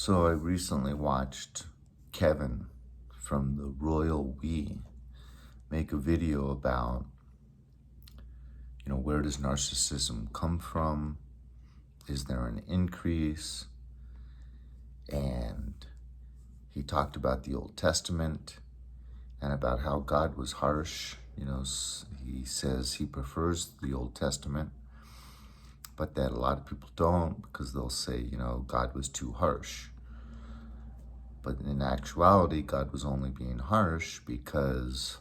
So I recently watched Kevin from the Royal We make a video about, where does narcissism come from? Is there an increase? And he talked about the Old Testament and about how God was harsh. He says he prefers the Old Testament, but that a lot of people don't, because they'll say, God was too harsh. But in actuality, God was only being harsh because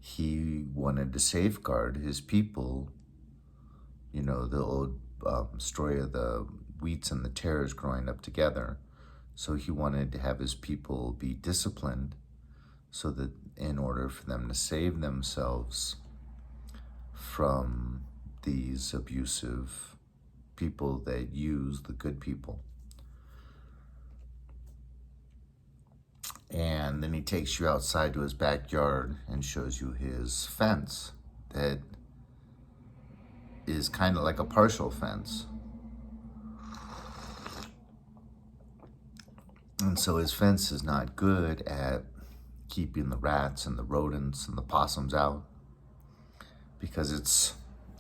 he wanted to safeguard his people. The old story of the wheats and the tares growing up together. So he wanted to have his people be disciplined so that in order for them to save themselves from these abusive people that use the good people. And then he takes you outside to his backyard and shows you his fence that is kind of like a partial fence. And so his fence is not good at keeping the rats and the rodents and the possums out, because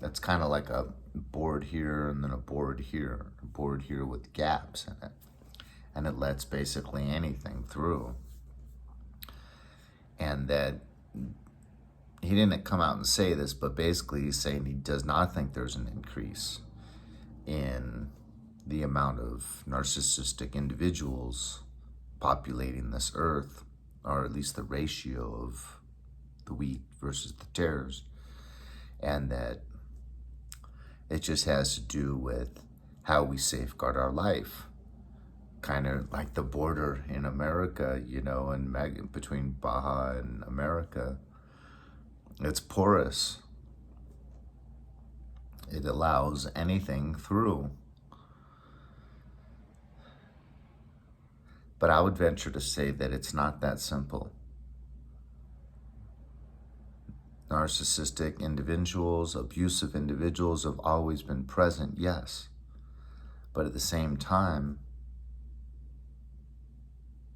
that's kind of like a board here and then a board here with gaps in it. And it lets basically anything through. And that he didn't come out and say this, but basically he's saying he does not think there's an increase in the amount of narcissistic individuals populating this earth, or at least the ratio of the wheat versus the tares, and that it just has to do with how we safeguard our life. Kind of like the border in America, and between Baja and America. It's porous. It allows anything through. But I would venture to say that it's not that simple. Narcissistic individuals, abusive individuals have always been present, yes. But at the same time,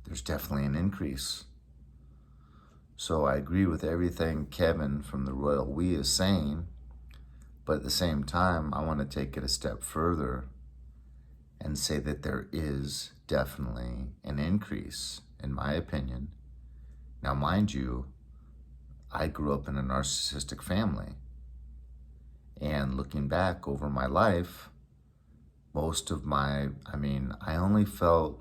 there's definitely an increase. So I agree with everything Kevin from the Royal We is saying, but at the same time, I want to take it a step further and say that there is definitely an increase, in my opinion. Now, mind you, I grew up in a narcissistic family, and looking back over my life, I only felt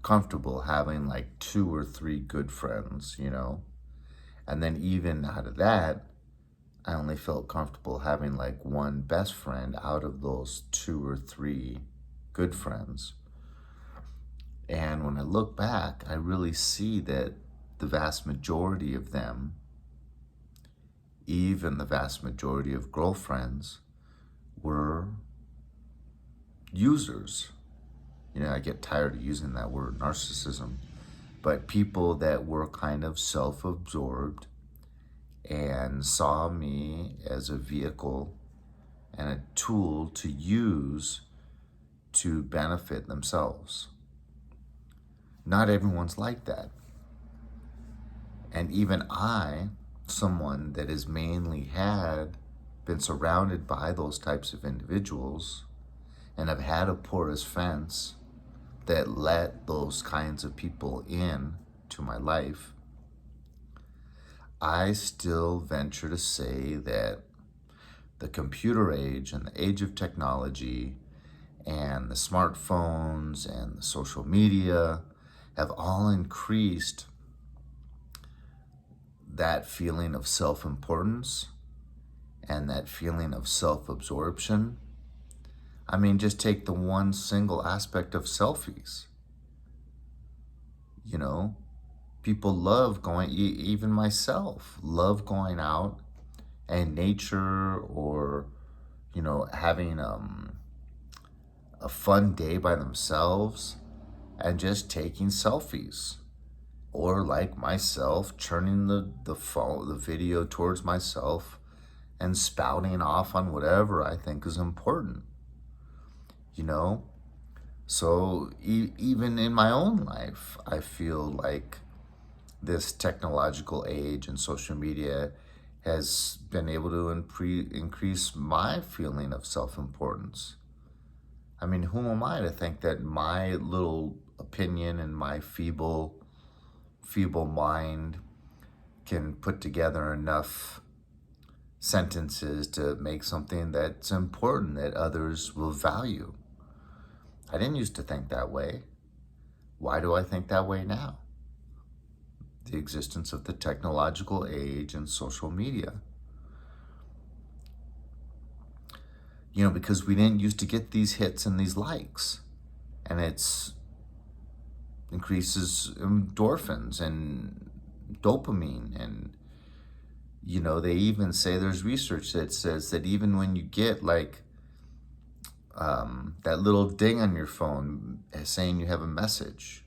comfortable having like 2 or 3 good friends, and then even out of that, I only felt comfortable having like 1 best friend out of those 2 or 3 good friends. And when I look back, I really see that the vast majority of them, even the vast majority of girlfriends, were users. I get tired of using that word, narcissism, but people that were kind of self-absorbed and saw me as a vehicle and a tool to use to benefit themselves. Not everyone's like that. And even I, someone that has mainly been surrounded by those types of individuals and have had a porous fence that let those kinds of people in to my life, I still venture to say that the computer age and the age of technology and the smartphones and the social media have all increased that feeling of self-importance and that feeling of self-absorption. Just take the one single aspect of selfies. People love even myself, love going out and nature, or, having a fun day by themselves and just taking selfies. Or like myself, turning the video towards myself and spouting off on whatever I think is important. So even in my own life, I feel like this technological age and social media has been able to increase my feeling of self-importance. I mean, who am I to think that my little opinion and my feeble mind can put together enough sentences to make something that's important that others will value? I didn't used to think that way. Why do I think that way now? The existence of the technological age and social media. You know, because we didn't used to get these hits and these likes. And it's increases endorphins and dopamine. And, you know, they even say there's research that says that even when you get like that little ding on your phone saying you have a message,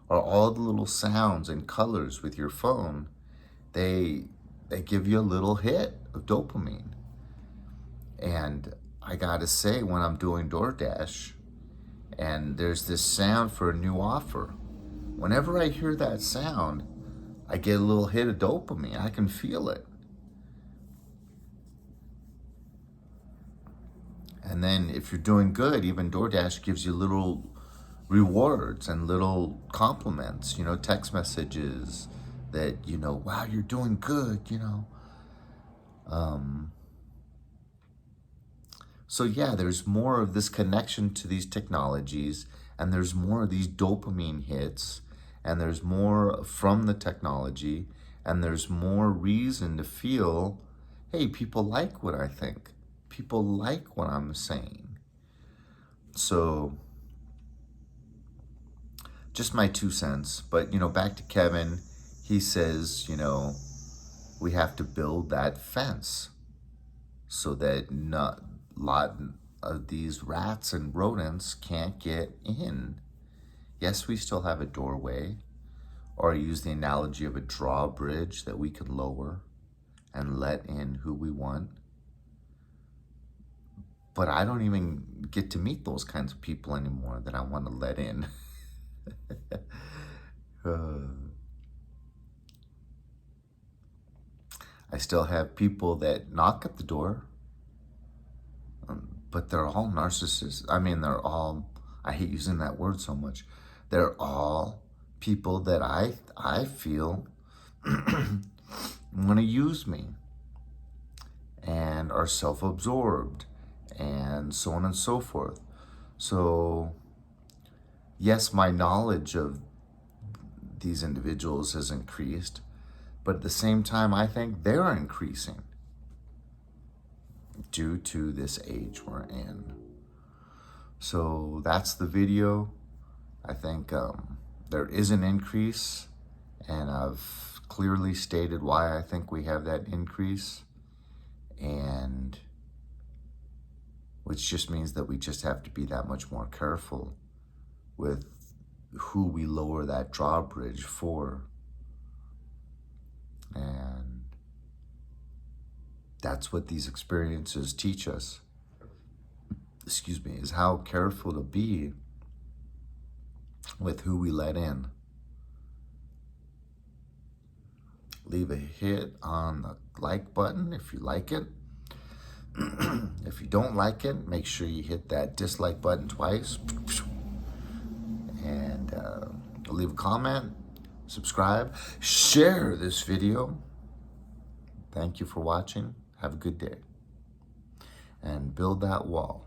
or all the little sounds and colors with your phone, they give you a little hit of dopamine. And I gotta say, when I'm doing DoorDash and there's this sound for a new offer, whenever I hear that sound, I get a little hit of dopamine. I can feel it. And then if you're doing good, even DoorDash gives you little rewards and little compliments, you know, text messages that, you know, wow, you're doing good, you know. So yeah, there's more of this connection to these technologies, and there's more of these dopamine hits, and there's more from the technology, and there's more reason to feel, hey, people like what I think. People like what I'm saying. So just my 2 cents. But, you know, back to Kevin, he says, you know, we have to build that fence so that not a lot of these rats and rodents can't get in. Yes, we still have a doorway, or I use the analogy of a drawbridge that we can lower and let in who we want. But I don't even get to meet those kinds of people anymore that I want to let in. I still have people that knock at the door, but they're all narcissists. I mean, they're all, I hate using that word so much. They're all people that I feel want to use me and are self-absorbed and so on and so forth. So yes, my knowledge of these individuals has increased, but at the same time, I think they're increasing due to this age we're in. So that's the video. I think there is an increase, and I've clearly stated why I think we have that increase, and which just means that we just have to be that much more careful with who we lower that drawbridge for. And that's what these experiences teach us, excuse me, is how careful to be with who we let in. Leave a hit on the like button if you like it. If you don't like it, make sure you hit that dislike button twice. And leave a comment, subscribe, share this video. Thank you for watching. Have a good day. And build that wall.